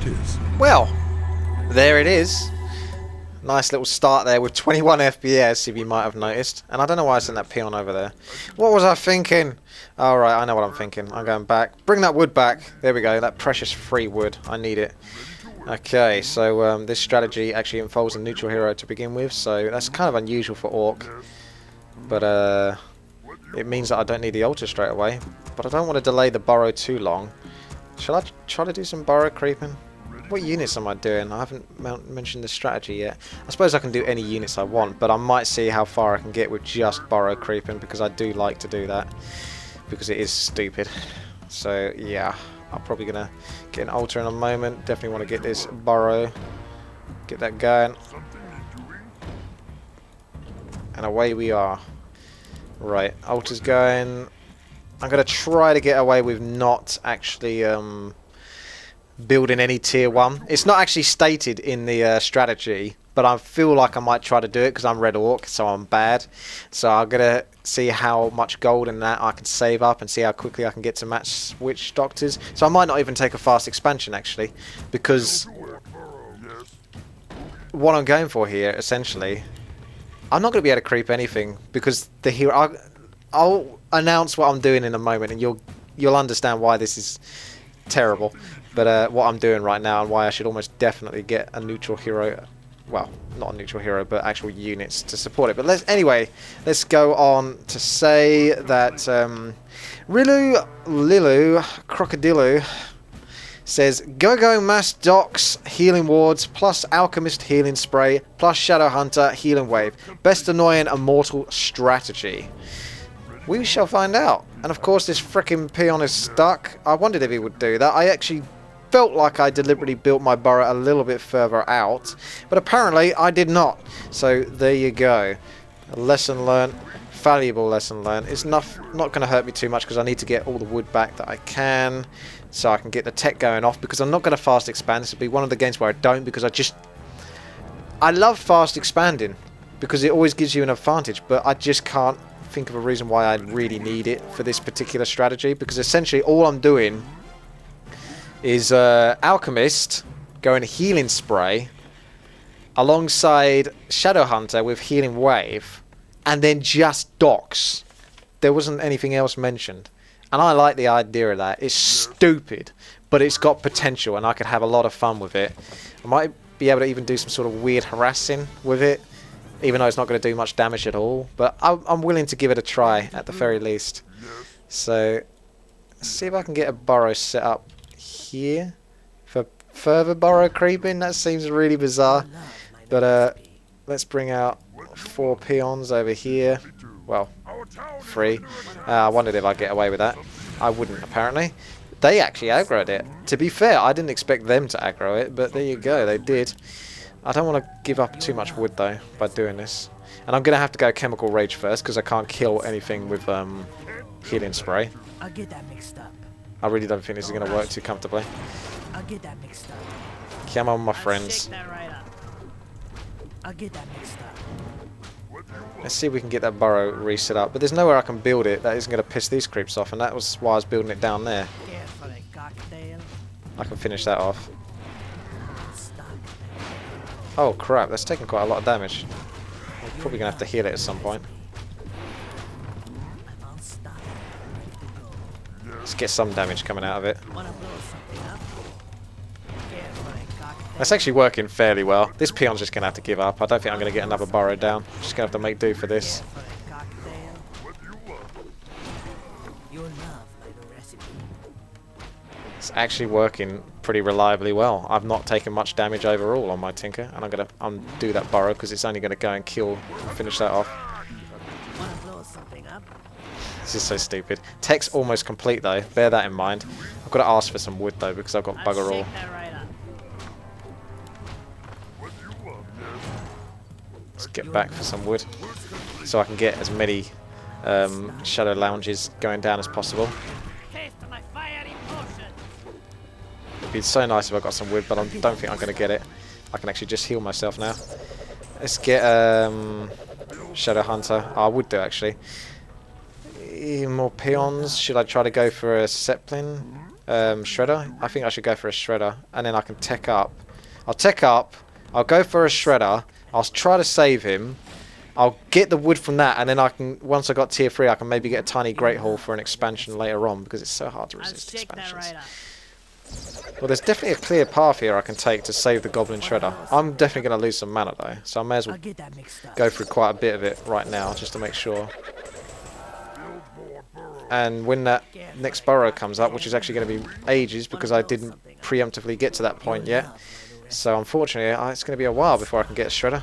it is. Well, there it is. Nice little start there with 21 FPS, if you might have noticed. And I don't know why I sent that peon over there. What was I thinking? Alright, I know what I'm thinking. I'm going back. Bring that wood back. There we go. That precious free wood. I need it. Okay, so this strategy actually involves a neutral hero to begin with. So that's kind of unusual for Orc. But it means that I don't need the altar straight away. But I don't want to delay the burrow too long. Shall I try to do some burrow creeping? What units am I doing? I haven't mentioned the strategy yet. I suppose I can do any units I want, but I might see how far I can get with just burrow creeping, because I do like to do that, because it is stupid. So yeah, I'm probably going to get an altar in a moment. Definitely want to get this burrow, get that going. And away we are. Right, altar's going. I'm going to try to get away with not actually building any tier 1. It's not actually stated in the strategy, but I feel like I might try to do it because I'm Red Orc, so I'm bad. So I'm going to see how much gold and that I can save up and see how quickly I can get to match Witch Doctors. So I might not even take a fast expansion actually, because what I'm going for here, essentially, I'm not going to be able to creep anything because the hero... I'll announce what I'm doing in a moment and you'll understand why this is terrible. But what I'm doing right now and why I should almost definitely get a neutral hero, well, not a neutral hero, but actual units to support it. But let's go on to say that Rilu Lilu Crocodilu says Go Mass Docs Healing Wards plus Alchemist Healing Spray plus Shadow Hunter Healing Wave. Best annoying immortal strategy. We shall find out. And of course this frickin' peon is stuck. I wondered if he would do that. I actually felt like I deliberately built my burrow a little bit further out, but apparently I did not. So there you go. A lesson learned. Valuable lesson learned. It's not going to hurt me too much because I need to get all the wood back that I can, so I can get the tech going off, because I'm not going to fast expand. This will be one of the games where I don't, because I love fast expanding because it always gives you an advantage, but I just can't think of a reason why I really need it for this particular strategy, because essentially all I'm doing is Alchemist going Healing Spray alongside Shadow Hunter with Healing Wave, and then just Docs. There wasn't anything else mentioned, and I like the idea of that. It's stupid, but it's got potential and I could have a lot of fun with it. I might be able to even do some sort of weird harassing with it, even though it's not going to do much damage at all, but I'm willing to give it a try at the very least. So let's see if I can get a burrow set up here for further burrow creeping. That seems really bizarre, but let's bring out 4 peons over here. Well, 3. I wondered if I'd get away with that. I wouldn't, apparently. They actually aggroed it. To be fair, I didn't expect them to aggro it, but there you go, they did. I don't want to give up too much wood though by doing this, and I'm gonna have to go Chemical Rage first because I can't kill anything with Healing Spray. I'll get that mixed up. I really don't think this is gonna work too comfortably. I'll get that mixed up. Come on, my friends. I'll get that mixed up. Let's see if we can get that burrow reset up, but there's nowhere I can build it that isn't gonna piss these creeps off, and that was why I was building it down there. I can finish that off. Oh crap, that's taking quite a lot of damage. I'm probably going to have to heal it at some point. Let's get some damage coming out of it. That's actually working fairly well. This peon's just going to have to give up. I don't think I'm going to get another burrow down. I'm just going to have to make do for this. It's actually working pretty reliably well. I've not taken much damage overall on my Tinker, and I'm going to undo that burrow because it's only going to go and kill and finish that off. This is so stupid. Tech's almost complete though, bear that in mind. I've got to ask for some wood though because I've got bugger all. Let's get back for some wood so I can get as many shadow lounges going down as possible. It'd be so nice if I got some wood, but I don't think I'm going to get it. I can actually just heal myself now. Let's get Shadow Hunter. Oh, I would do actually. More peons. Should I try to go for a Zeppelin? Shredder? I think I should go for a Shredder. And then I can tech up. I'll tech up. I'll go for a Shredder. I'll try to save him. I'll get the wood from that. And then I can, once I got tier 3, I can maybe get a tiny Great Hall for an expansion later on. Because it's so hard to resist expansions. Well, there's definitely a clear path here I can take to save the Goblin Shredder. I'm definitely going to lose some mana though. So I may as well go through quite a bit of it right now just to make sure. And when that next burrow comes up, which is actually going to be ages because I didn't preemptively get to that point yet. So unfortunately, it's going to be a while before I can get a Shredder.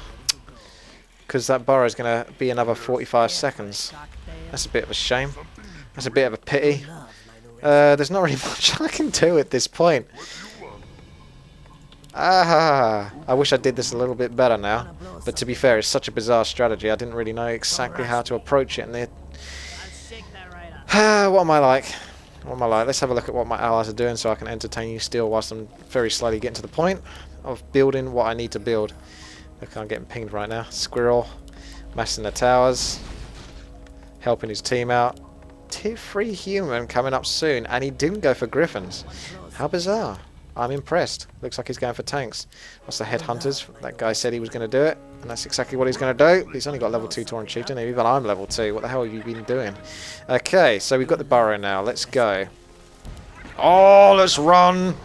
Because that burrow is going to be another 45 seconds. That's a bit of a shame. That's a bit of a pity. There's not really much I can do at this point. I wish I did this a little bit better now. But to be fair, it's such a bizarre strategy. I didn't really know exactly how to approach it. And what am I like? What am I like? Let's have a look at what my allies are doing so I can entertain you still whilst I'm very slowly getting to the point of building what I need to build. Look, I'm getting pinged right now. Squirrel, massing the towers, helping his team out. Tier 3 human coming up soon, and he didn't go for griffins. How bizarre. I'm impressed. Looks like he's going for tanks. What's the headhunters? That guy said he was going to do it, and that's exactly what he's going to do. He's only got level 2 Tauren Chieftain, and even I'm level 2. What the hell have you been doing? Okay, so we've got the burrow now. Let's go. Oh, let's run.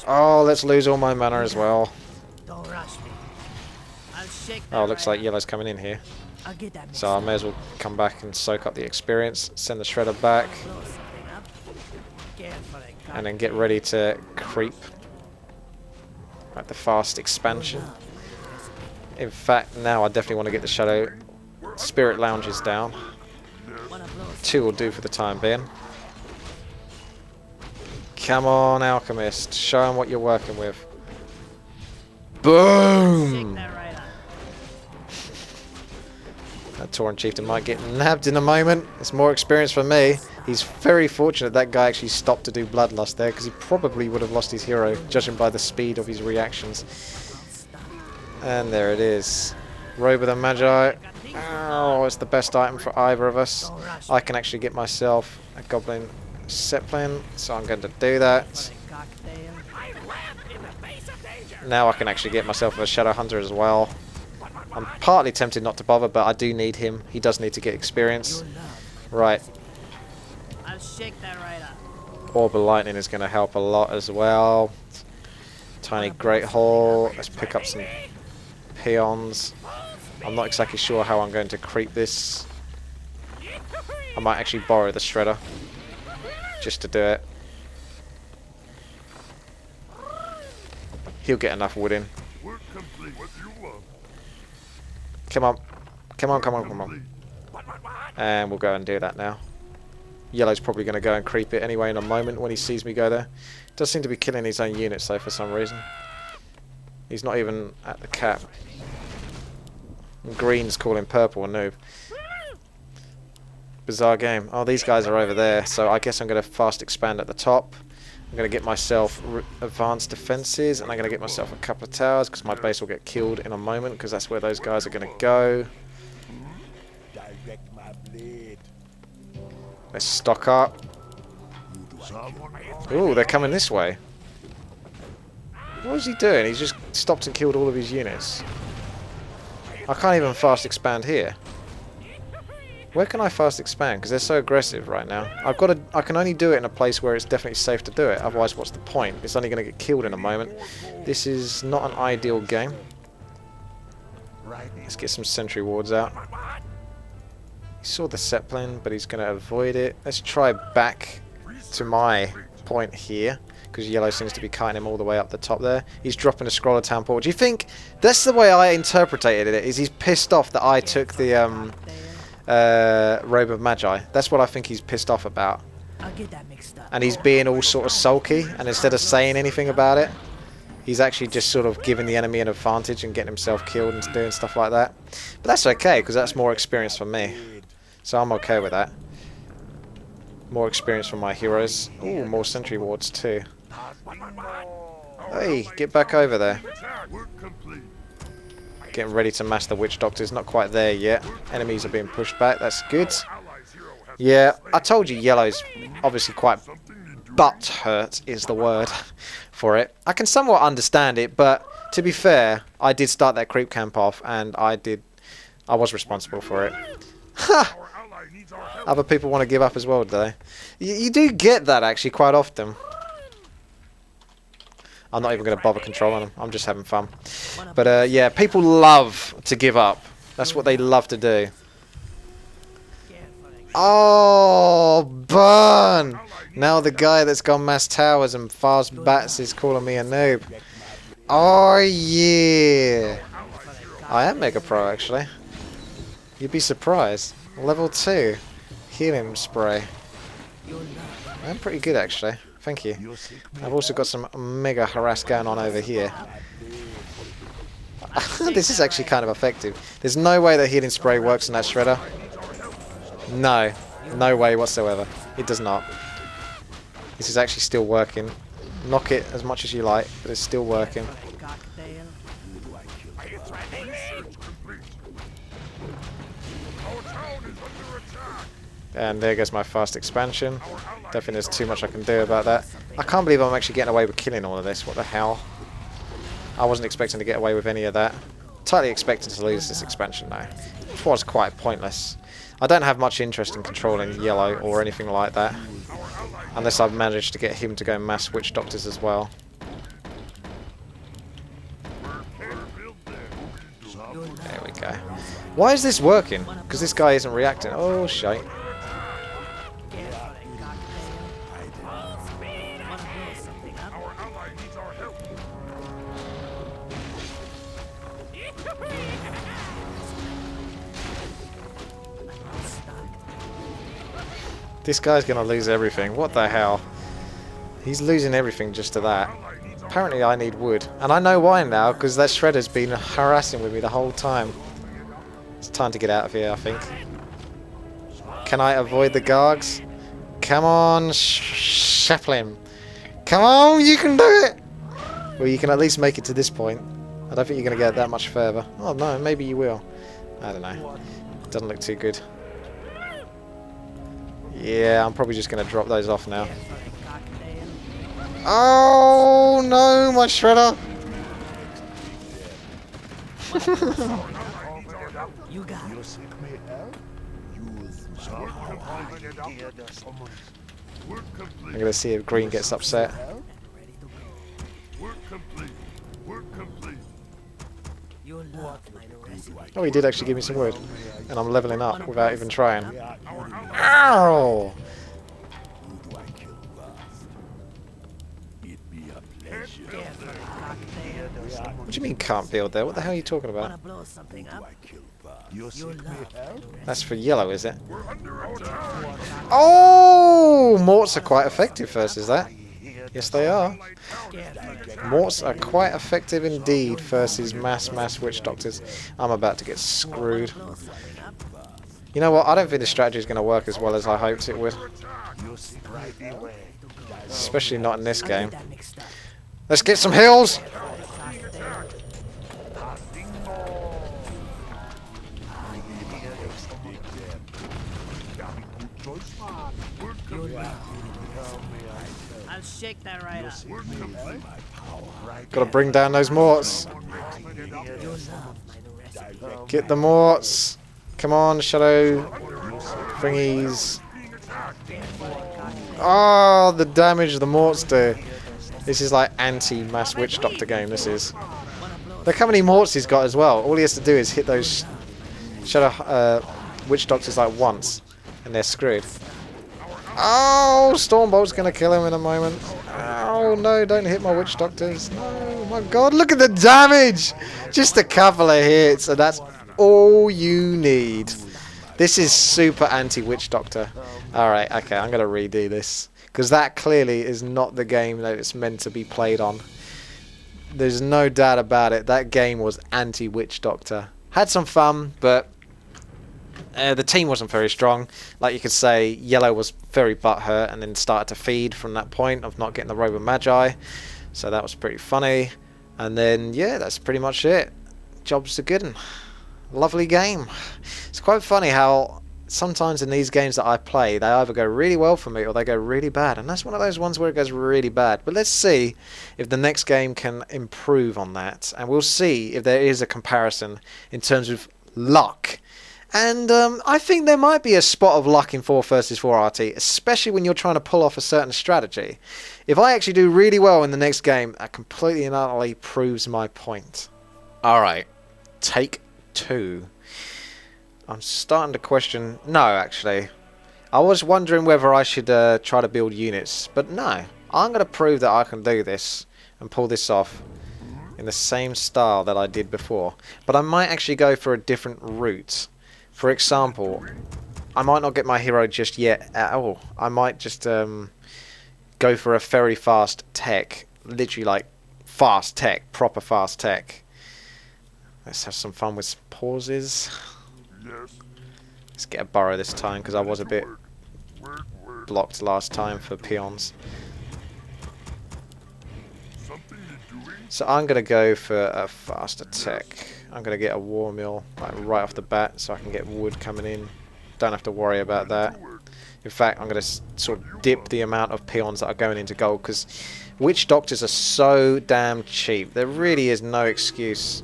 Oh, let's lose all my mana as well. Oh, looks like yellow's coming in here. So I may as well come back and soak up the experience, send the Shredder back, and then get ready to creep at the fast expansion. In fact, now I definitely want to get the Shadow Spirit Lounges down. 2 will do for the time being. Come on, Alchemist, show him what you're working with. Boom! That Tauren Chieftain might get nabbed in a moment. It's more experience for me. He's very fortunate that guy actually stopped to do Bloodlust there, because he probably would have lost his hero, judging by the speed of his reactions. And there it is. Robe of the Magi. Oh, it's the best item for either of us. I can actually get myself a Goblin Zeppelin, so I'm going to do that. Now I can actually get myself a Shadow Hunter as well. I'm partly tempted not to bother, but I do need him. He does need to get experience. Right. Orb of Lightning is going to help a lot as well. Tiny Great Hall. Let's pick up some peons. I'm not exactly sure how I'm going to creep this. I might actually borrow the Shredder just to do it. He'll get enough wood in. Come on. Come on, come on, come on. And we'll go and do that now. Yellow's probably going to go and creep it anyway in a moment when he sees me go there. Does seem to be killing his own units though for some reason. He's not even at the cap. And Green's calling purple a noob. Bizarre game. Oh, these guys are over there, so I guess I'm going to fast expand at the top. I'm going to get myself advanced defences, and I'm going to get myself a couple of towers, because my base will get killed in a moment, because that's where those guys are going to go. Let's stock up. Ooh, they're coming this way. What was he doing? He's just stopped and killed all of his units. I can't even fast expand here. Where can I fast expand? Because they're so aggressive right now. I can only do it in a place where it's definitely safe to do it. Otherwise, what's the point? It's only going to get killed in a moment. This is not an ideal game. Let's get some sentry wards out. He saw the Zeppelin, but he's going to avoid it. Let's try back to my point here, because yellow seems to be cutting him all the way up the top there. He's dropping a Scroll of Town Portal. Do you think that's the way I interpreted it? Is he's pissed off that I took the Robe of Magi? That's what I think he's pissed off about. And he's being all sort of sulky, and instead of saying anything about it, he's actually just sort of giving the enemy an advantage and getting himself killed and doing stuff like that. But that's okay, because that's more experience for me. So I'm okay with that. More experience from my heroes. Ooh, more sentry wards too. Hey, get back over there. Getting ready to mash the witch doctors. Not quite there yet. Enemies are being pushed back. That's good. Yeah, I told you yellow's obviously quite butt hurt is the word for it. I can somewhat understand it, but to be fair, I did start that creep camp off, and I was responsible for it. Ha! Other people want to give up as well, do they? You do get that actually quite often. I'm not even going to bother controlling them. I'm just having fun. But yeah, people love to give up. That's what they love to do. Oh, burn! Now the guy that's got mass towers and fast bats is calling me a noob. Oh yeah! I am Mega Pro actually. You'd be surprised. Level 2. Healing spray. I'm pretty good actually. Thank you. I've also got some mega harass going on over here. This is actually kind of effective. There's no way that healing spray works in that shredder. No. No way whatsoever. It does not. This is actually still working. Knock it as much as you like, but it's still working. And there goes my fast expansion. Don't think there's too much I can do about that. I can't believe I'm actually getting away with killing all of this. What the hell? I wasn't expecting to get away with any of that. Totally expected to lose this expansion now. It was quite pointless. I don't have much interest in controlling yellow or anything like that. Unless I've managed to get him to go mass witch doctors as well. There we go. Why is this working? Because this guy isn't reacting. Oh, shite. This guy's gonna lose everything. What the hell? He's losing everything just to that. Apparently I need wood. And I know why now, because that shredder's been harassing with me the whole time. It's time to get out of here, I think. Can I avoid the Gargs? Come on, Chaplin. Come on, you can do it! Well, you can at least make it to this point. I don't think you're going to get that much further. Oh no, maybe you will. I don't know. It doesn't look too good. Yeah, I'm probably just going to drop those off now. Oh no, my shredder! You got it. I'm going to see if Green gets upset. Oh, he did actually give me some wood. And I'm leveling up without even trying. Ow! What do you mean can't build there? What the hell are you talking about? That's for yellow, is it? Oh! Morts are quite effective versus that. Yes, they are. Morts are quite effective indeed versus mass witch doctors. I'm about to get screwed. You know what? I don't think the strategy is going to work as well as I hoped it would. Especially not in this game. Let's get some heals! I'll shake that right up. Gotta bring down those morts. Get the morts. Come on, shadow thingies. Oh, the damage the morts do. This is like anti-mass witch doctor game, this is. Look how many morts he's got as well. All he has to do is hit those shadow witch doctors like once, and they're screwed. Oh, Stormbolt's gonna kill him in a moment. Oh no, don't hit my witch doctors. No, my god, look at the damage! Just a couple of hits, and that's all you need. This is super anti-witch doctor. Alright, okay, I'm gonna redo this. Because that clearly is not the game that it's meant to be played on. There's no doubt about it. That game was anti-witch doctor. Had some fun, but the team wasn't very strong. Like you could say, Yellow was very butthurt and then started to feed from that point of not getting the Robo Magi. So that was pretty funny. And then, yeah, that's pretty much it. Job's a good one. Lovely game. It's quite funny how sometimes in these games that I play, they either go really well for me or they go really bad. And that's one of those ones where it goes really bad. But let's see if the next game can improve on that. And we'll see if there is a comparison in terms of luck. And I think there might be a spot of luck in 4 versus 4 RT, especially when you're trying to pull off a certain strategy. If I actually do really well in the next game, that completely and utterly proves my point. Alright, take 2. I'm starting to question... No, actually. I was wondering whether I should try to build units, but no. I'm going to prove that I can do this and pull this off in the same style that I did before. But I might actually go for a different route. For example, I might not get my hero just yet at all. I might just go for a very fast tech. Literally like fast tech, proper fast tech. Let's have some fun with pauses. Let's get a burrow this time because I was a bit blocked last time for peons. So I'm going to go for a faster tech. I'm going to get a war mill like right off the bat so I can get wood coming in. Don't have to worry about that. In fact, I'm going to sort of dip the amount of peons that are going into gold because witch doctors are so damn cheap. There really is no excuse.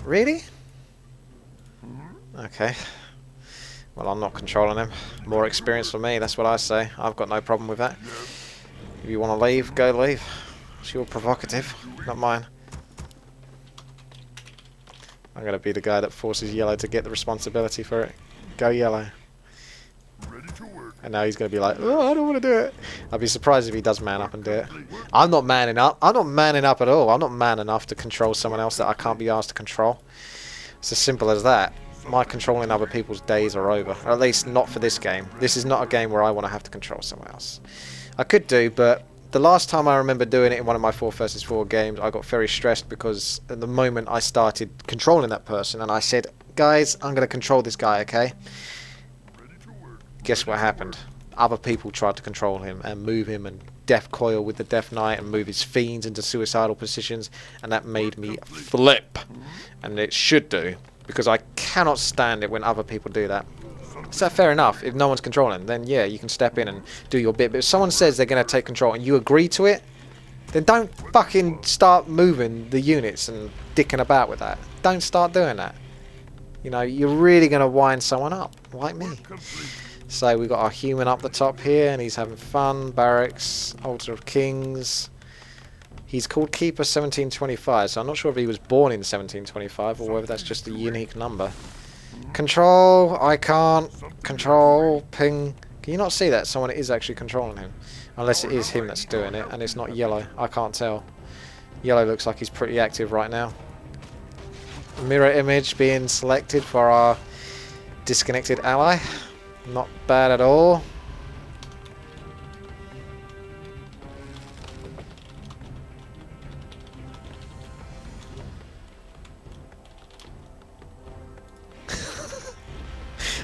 Really? Okay. Well, I'm not controlling him. More experience for me, that's what I say. I've got no problem with that. If you want to leave, go leave. It's your prerogative, not mine. I'm going to be the guy that forces yellow to get the responsibility for it. Go yellow. And now he's going to be like, oh, I don't want to do it. I'd be surprised if he does man up and do it. I'm not manning up. I'm not manning up at all. I'm not man enough to control someone else that I can't be asked to control. It's as simple as that. My controlling other people's days are over. Or at least not for this game. This is not a game where I want to have to control someone else. I could do, but the last time I remember doing it in one of my 4 versus 4 games, I got very stressed because at the moment I started controlling that person and I said, guys, I'm going to control this guy, okay? Guess what happened? Other people tried to control him and move him and death coil with the Death Knight and move his fiends into suicidal positions, and that made me flip. And it should do, because I cannot stand it when other people do that. So fair enough, if no one's controlling, then yeah, you can step in and do your bit. But if someone says they're going to take control and you agree to it, then don't fucking start moving the units and dicking about with that. Don't start doing that. You know, you're really going to wind someone up, like me. So we've got our human up the top here, and he's having fun. Barracks, Altar of Kings. He's called Keeper 1725, so I'm not sure if he was born in 1725 or whether that's just a unique number. Control, I can't. Control, ping. Can you not see that? Someone is actually controlling him. Unless it is him that's doing it, and it's not yellow. I can't tell. Yellow looks like he's pretty active right now. Mirror image being selected for our disconnected ally. Not bad at all.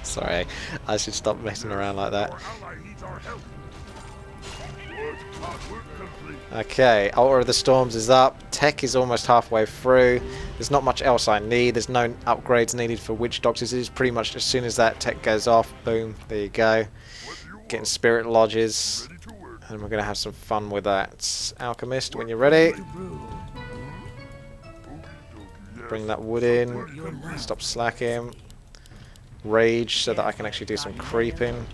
Sorry, I should stop messing around like that. Okay, Altar of the Storms is up. Tech is almost halfway through. There's not much else I need. There's no upgrades needed for Witch Doctors. It is pretty much as soon as that tech goes off, boom, there you go. Getting Spirit Lodges. And we're going to have some fun with that. Alchemist, when you're ready. Bring that wood in. Stop slacking. Rage so that I can actually do some creeping.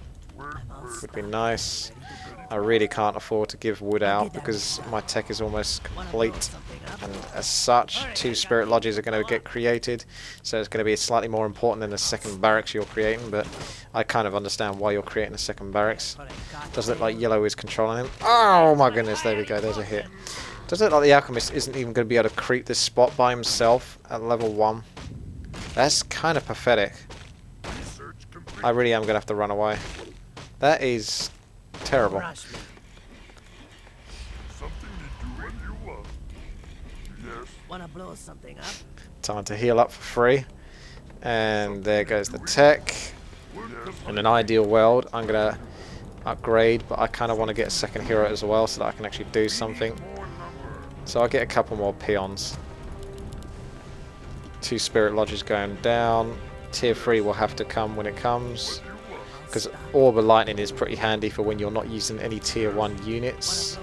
Would be nice. I really can't afford to give wood out because my tech is almost complete, and as such 2 Spirit Lodges are going to get created, so it's going to be slightly more important than the second barracks you're creating, but I kind of understand why you're creating a second barracks. Does look like yellow is controlling him. Oh my goodness, there we go, there's a hit. Does look like the Alchemist isn't even going to be able to creep this spot by himself at level 1. That's kind of pathetic. I really am going to have to run away. That is terrible. Wanna blow something up? Time to heal up for free. And there goes the tech. In an ideal world, I'm going to upgrade, but I kind of want to get a second hero as well so that I can actually do something. So I'll get a couple more peons. 2 Spirit Lodges going down. Tier 3 will have to come when it comes. because Orb of Lightning is pretty handy for when you're not using any tier 1 units.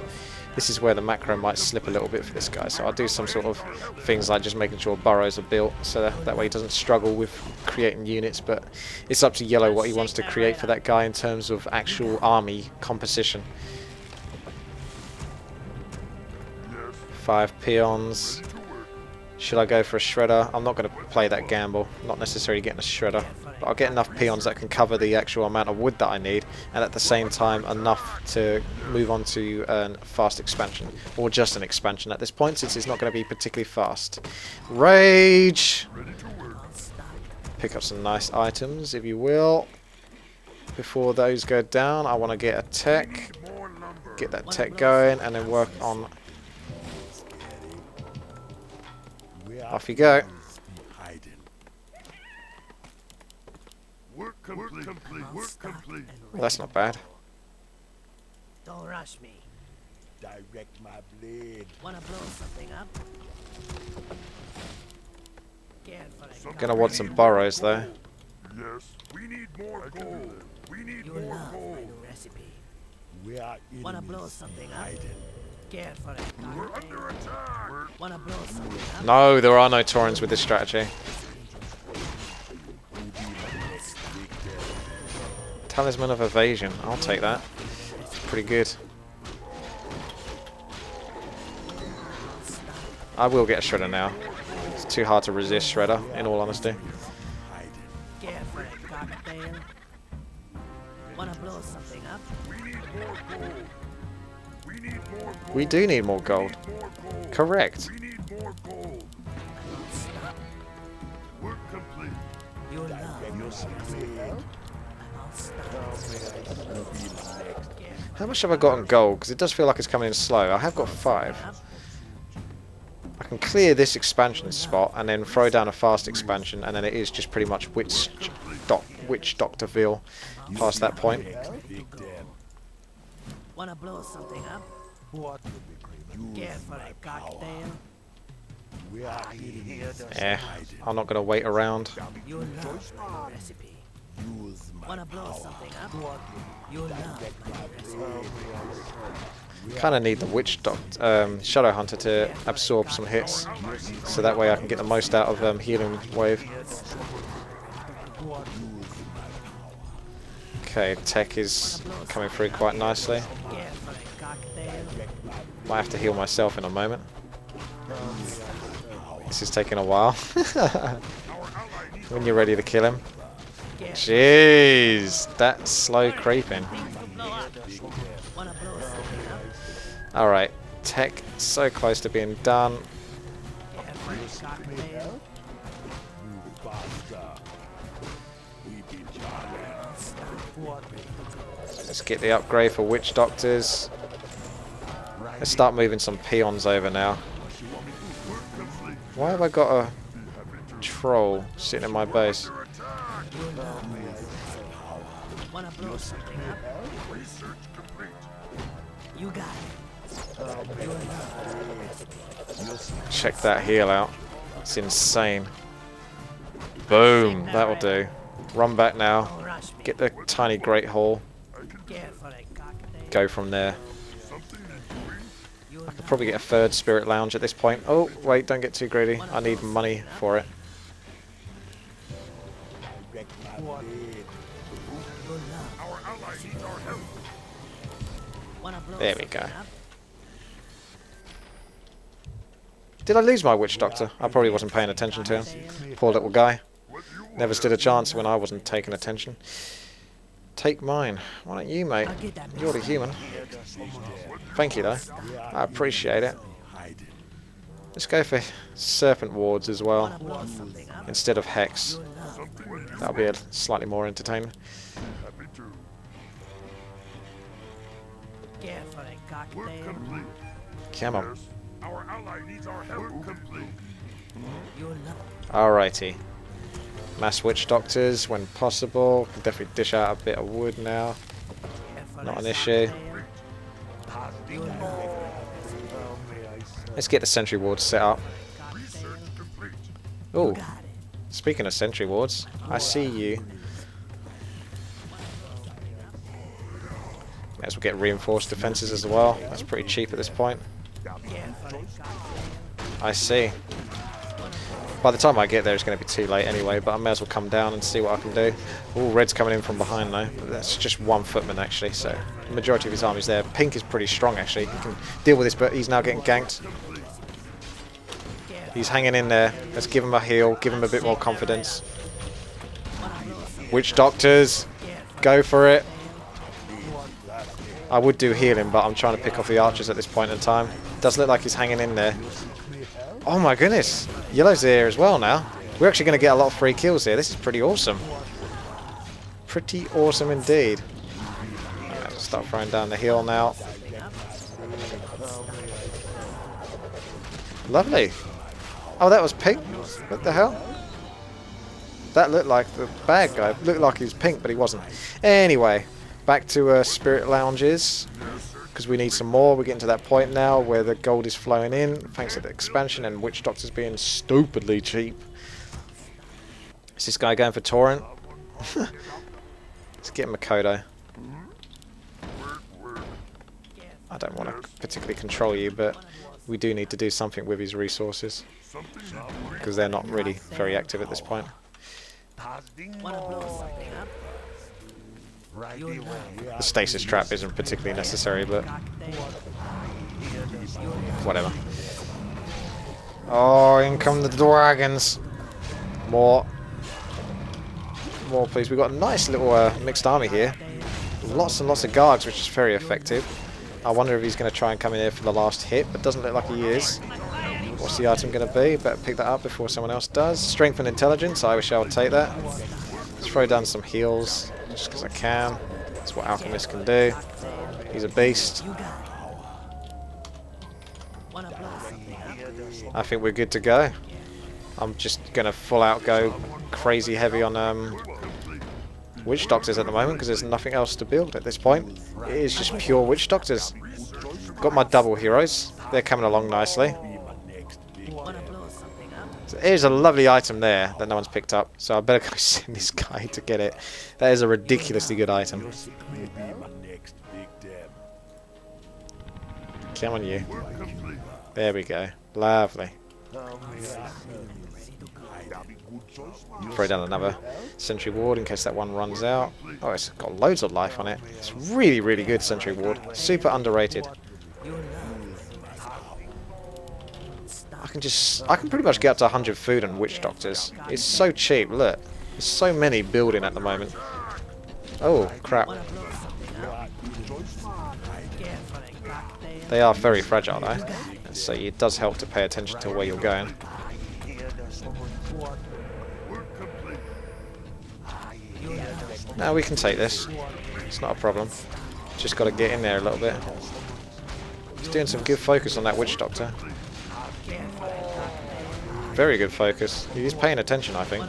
This is where the macro might slip a little bit for this guy, so I'll do some sort of things like just making sure burrows are built, so that way he doesn't struggle with creating units, but it's up to Yellow what he wants to create for that guy in terms of actual army composition. 5 peons. Should I go for a shredder? I'm not going to play that gamble, not necessarily getting a shredder. But I'll get enough peons that can cover the actual amount of wood that I need, and at the same time enough to move on to a fast expansion, or just an expansion at this point, since it's not going to be particularly fast. Rage! Pick up some nice items, if you will. Before those go down, I want to get a tech, get that tech going, and then work on... Off you go. Work complete. Well, that's not bad. Don't rush me. Direct my blade. Wanna blow something up? Careful. Gonna want some burrows though. Yes, we need more gold. We need You more love my gold. new recipe. We are Wanna blow enemies something up? hiding. Careful. We're under attack. Wanna blow something up? No, there are no Taurens with this strategy. Talisman of Evasion. I'll take that. It's pretty good. I will get a Shredder now. It's too hard to resist Shredder, in all honesty. Careful, cocktail. Wanna blow something up? We need more gold. We need more gold. We do need more gold. More gold. Correct. We need more gold. Work complete. You love Your blade. How much have I got on gold? Because it does feel like it's coming in slow. I have got 5. I can clear this expansion spot and then throw down a fast expansion, and then it is just pretty much Witch Doctorville past that point. Wanna blow something up? What? Careful, cocktail. We are enemies. I'm not going to wait around. You love my new recipe. Use my Wanna blow something up? You love my new recipe. Kind of need the Shadow Hunter to absorb some hits, so that way I can get the most out of healing wave. Okay, tech is coming through quite nicely. Careful, cocktail. Might have to heal myself in a moment. This is taking a while. When you're ready to kill him. Jeez, that's slow creeping. Wanna blow something up? Alright, tech so close to being done. Careful, cocktail. Let's get the upgrade for Witch Doctors. Let's start moving some peons over now. Why have I got a troll sitting in my base? Wanna blow something up? Research complete. You got it. You love my new recipe. Check that heal out. It's insane. Boom, that'll do. Run back now. Don't rush me. Get the tiny Great Hall. Careful, cocktail. Go from there. Something in doing. You I could probably get a 3rd Spirit Lounge at this point. Oh, wait, don't get too greedy. I need money for it. Direct my blade. Our ally needs our help. Wanna blow There we something go. up? Did I lose my Witch Doctor? I probably wasn't paying attention to him. Poor little guy. What you Never stood a chance when I wasn't taking attention. Take mine. Why don't you, mate? I'll get that You're the human. Thank you, though. I appreciate it. hiding. Let's go for Serpent Wards as well, Wanna blow something up? instead of Hex. You love That'll be a slightly more entertaining. Happy to. Careful, Work cocktail. complete. Come on. Yes. Our ally needs our help. Work complete. You love Alrighty. Mass Witch Doctors when possible. Can definitely dish out a bit of wood now. careful, Not an issue. cocktail. You love Let's get the Sentry Wards set up. Research complete. Oh, got it. speaking of Sentry Wards, I see you. will get reinforced defenses as well. That's pretty cheap at this point. I see. By the time I get there, it's going to be too late anyway, but I may as well come down and see what I can do. All red's coming in from behind though. That's just one footman actually, so the majority of his army's there. Pink is pretty strong actually. He can deal with this, but he's now getting ganked. He's hanging in there. Let's give him a heal, give him a bit more confidence. Witch Doctors, go for it. I would do healing, but I'm trying to pick off the archers at this point in time. Does look like he's hanging in there. Oh my goodness, Yellow's here as well now. We're actually going to get a lot of free kills here. This is pretty awesome. Pretty awesome indeed. Let's start throwing down the hill now. Lovely. Oh, that was pink? What the hell? That looked like the bad guy. Looked like he was pink, but he wasn't. Anyway, back to Spirit Lounges. Because we need some more. We're getting to that point now where the gold is flowing in thanks to the expansion and Witch Doctors being stupidly cheap. Is this guy going for Torrent? Let's get him a Kodo. I don't want to particularly control you, but we do need to do something with his resources. Because they're not really very active at this point. The stasis trap isn't particularly necessary, but whatever. Oh, in come the dragons. More, please. We've got a nice little mixed army here. Lots and lots of guards, which is very effective. I wonder if he's going to try and come in here for the last hit, but doesn't look like he is. What's the item going to be? Better pick that up before someone else does. Strength and intelligence. I wish I would take that. Let's throw down some heals. Just because I can. That's what Alchemist can do. He's a beast. I think we're good to go. I'm just going to full out go crazy heavy on Witch Doctors at the moment because there's nothing else to build at this point. It is just pure Witch Doctors. Got my double heroes. They're coming along nicely. So here's a lovely item there that no one's picked up, so I better go send this guy to get it. That is a ridiculously good item. Come on, you. There we go. Lovely. Throw down another sentry ward in case that one runs out. Oh, it's got loads of life on it. It's really, really good sentry ward. Super underrated. I can pretty much get up to 100 food and Witch Doctors. It's so cheap, look. There's so many building at the moment. Oh, crap. They are very fragile though. So it does help to pay attention to where you're going. Now we can take this. It's not a problem. Just got to get in there a little bit. He's doing some good focus on that Witch Doctor. Very good focus. He's paying attention, I think.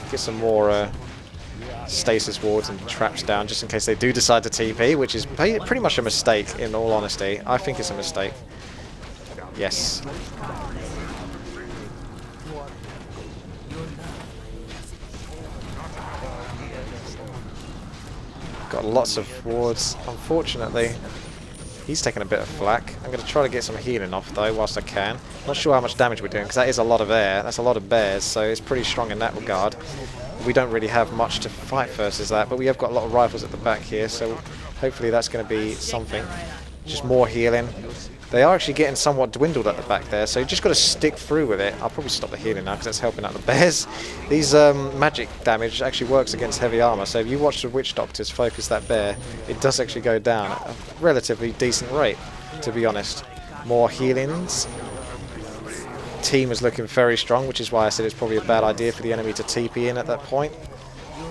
Get some more stasis wards and traps down just in case they do decide to TP, which is pretty much a mistake, in all honesty. I think it's a mistake. Yes. Got lots of wards, unfortunately. He's taking a bit of flak. I'm going to try to get some healing off though whilst I can. Not sure how much damage we're doing because that is a lot of air. That's a lot of bears, so it's pretty strong in that regard. We don't really have much to fight versus that, but we have got a lot of rifles at the back here, so hopefully that's going to be something. Just more healing. They are actually getting somewhat dwindled at the back there, so you just got to stick through with it. I'll probably stop the healing now because that's helping out the bears. These magic damage actually works against heavy armor, so if you watch the Witch Doctors focus that bear, it does actually go down at a relatively decent rate, to be honest. More healings. Team is looking very strong, which is why I said it's probably a bad idea for the enemy to TP in at that point.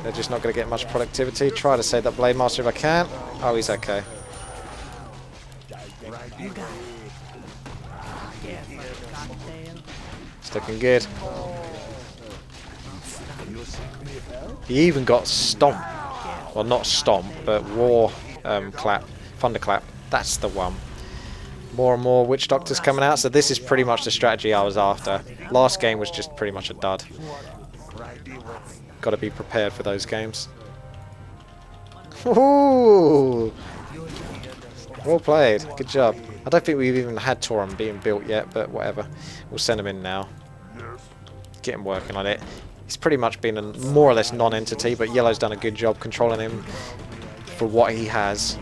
They're just not going to get much productivity. Try to save that Blade Master if I can. Oh, he's okay. It's looking good. He even got Stomp. Well, not Stomp, but War Clap. Thunderclap. That's the one. More and more Witch Doctors coming out, so this is pretty much the strategy I was after. Last game was just pretty much a dud. Got to be prepared for those games. Ooh. Well played. Good job. I don't think we've even had Torum being built yet, but whatever. We'll send him in now. Get him working on it. He's pretty much been a more or less non-entity, but Yellow's done a good job controlling him for what he has.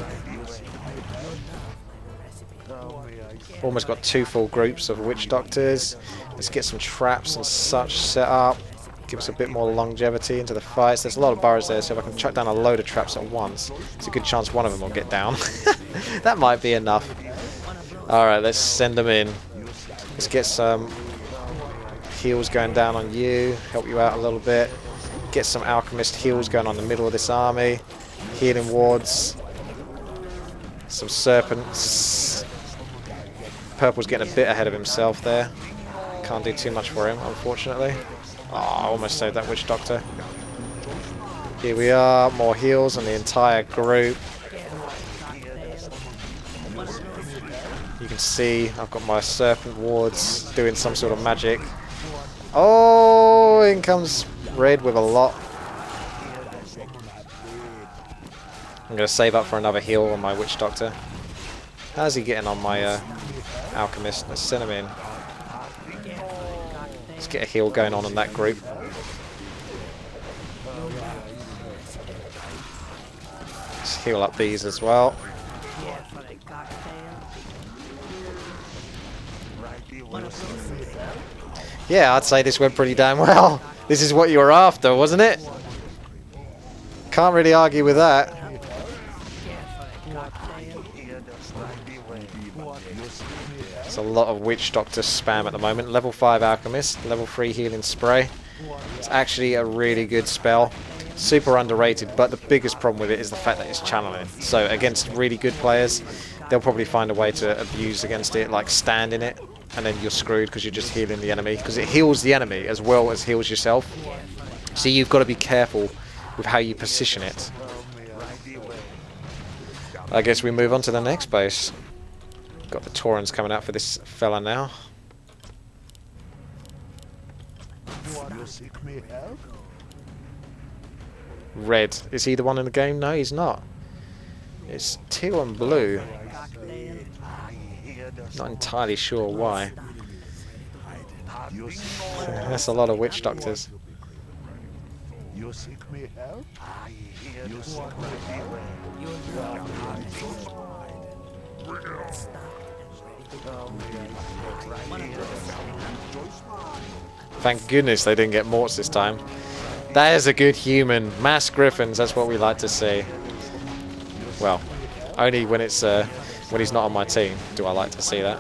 Almost got 2 full groups of witch doctors. Let's get some traps and such set up. Give us a bit more longevity into the fights. There's a lot of burrows there, so if I can chuck down a load of traps at once, there's a good chance one of them will get down. That might be enough. Alright, let's send them in. Let's get some heals going down on you. Help you out a little bit. Get some alchemist heals going on in the middle of this army. Healing wards. Some serpents. Purple's getting a bit ahead of himself there. Can't do too much for him, unfortunately. Oh, I almost saved that witch doctor. Here we are, more heals on the entire group. You can see I've got my serpent wards doing some sort of magic. Oh, in comes Red with a lot. I'm going to save up for another heal on my witch doctor. How's he getting on my alchemist? Let's send him in. Let's get a heal going on in that group. Let's heal up these as well. Yeah, I'd say this went pretty damn well. This is what you were after, wasn't it? Can't really argue with that. There's a lot of witch doctor spam at the moment. Level 5 alchemist, level 3 healing spray. It's actually a really good spell. Super underrated, but the biggest problem with it is the fact that it's channeling. So against really good players, they'll probably find a way to abuse against it, like stand in it, and then you're screwed because you're just healing the enemy. Because it heals the enemy as well as heals yourself. So you've got to be careful with how you position it. I guess we move on to the next base. Got the Taurens coming out for this fella now. Red. Is he the one in the game? No, he's not. It's teal and blue. Not entirely sure why. That's a lot of witch doctors. Thank goodness they didn't get morts this time. That is a good human. Mass griffins, that's what we like to see. Well, only when it's when he's not on my team do I like to see that.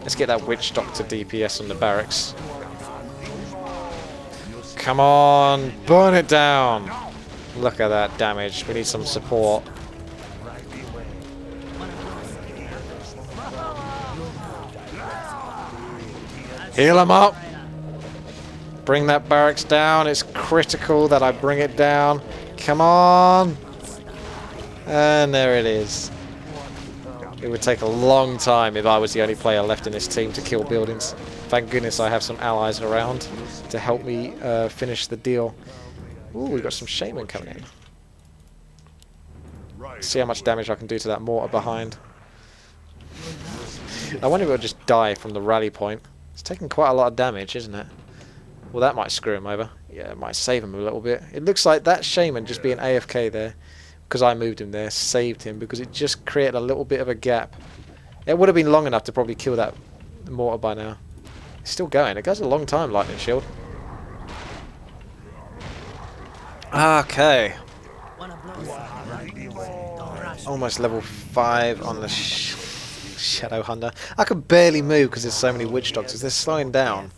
Let's get that witch doctor DPS on the barracks. Come on, burn it down. Look at that damage. We need some support. Heal him up. Bring that barracks down. It's critical that I bring it down. Come on. And there it is. It would take a long time if I was the only player left in this team to kill buildings. Thank goodness I have some allies around to help me finish the deal. Ooh, we've got some shaman coming in. See how much damage I can do to that mortar behind. I wonder if it'll just die from the rally point. It's taking quite a lot of damage, isn't it? Well, that might screw him over. Yeah, it might save him a little bit. It looks like that shaman just being AFK there, because I moved him there, saved him, because it just created a little bit of a gap. It would have been long enough to probably kill that mortar by now. It's still going. It goes a long time, Lightning Shield. Okay. Almost level 5 on the Shadow Hunter. I can barely move because there's so many witch doctors. They're slowing down.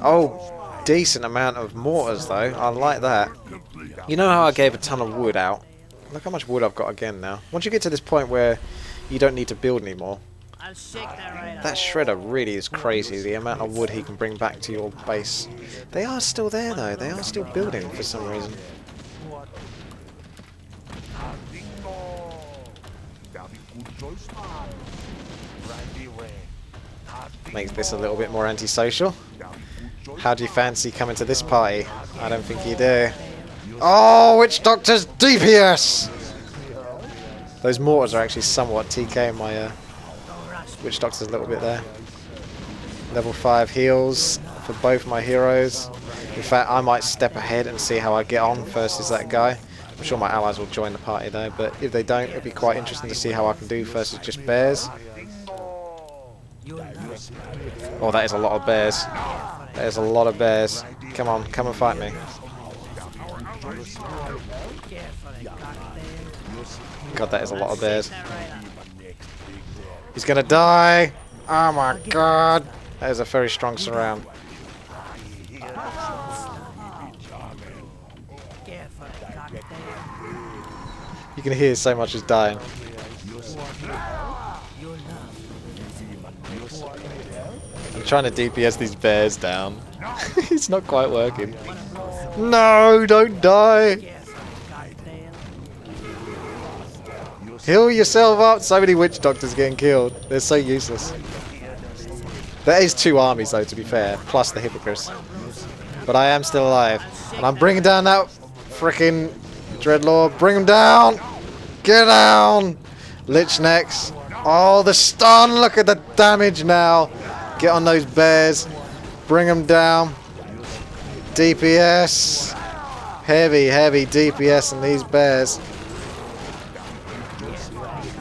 Oh, decent amount of mortars though. I like that. You know how I gave a ton of wood out? Look how much wood I've got again now. Once you get to this point where you don't need to build anymore. That shredder really is crazy, the amount of wood he can bring back to your base. They are still there though. They are still building for some reason. Makes this a little bit more antisocial. How do you fancy coming to this party? I don't think you do. Oh, Witch Doctor's DPS! Those mortars are actually somewhat TK in my Witch Doctor's a little bit there. Level 5 heals for both my heroes. In fact, I might step ahead and see how I get on versus that guy. I'm sure my allies will join the party though, but if they don't, it'd be quite interesting to see how I can do versus just bears. Oh, that is a lot of bears. That is a lot of bears. Come on, come and fight me. God, that is a lot of bears. He's gonna die! Oh my god! That is a very strong surround. You can hear so much is dying. I'm trying to DPS these bears down. It's not quite working. No, don't die! Heal yourself up! So many witch doctors getting killed. They're so useless. There is 2 armies though, to be fair, plus the hypocrites. But I am still alive. And I'm bringing down that frickin' Dreadlord. Bring him down! Get down! Lich Necks. Oh, the stun! Look at the damage now! Get on those bears. Bring them down. DPS. Heavy, heavy DPS on these bears.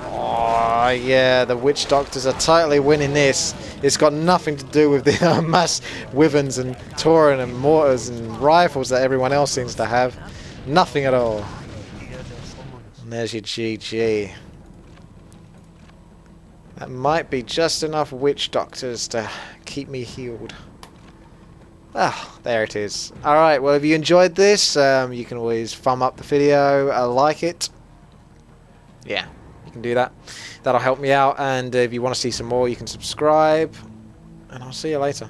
Oh, yeah, the Witch Doctors are totally winning this. It's got nothing to do with the mass wyverns and Tauren and mortars and rifles that everyone else seems to have. Nothing at all. And there's your GG. That might be just enough Witch Doctors to keep me healed. Ah, there it is. Alright, well, if you enjoyed this, you can always thumb up the video, like it. Yeah, you can do that. That'll help me out, and if you want to see some more, you can subscribe. And I'll see you later.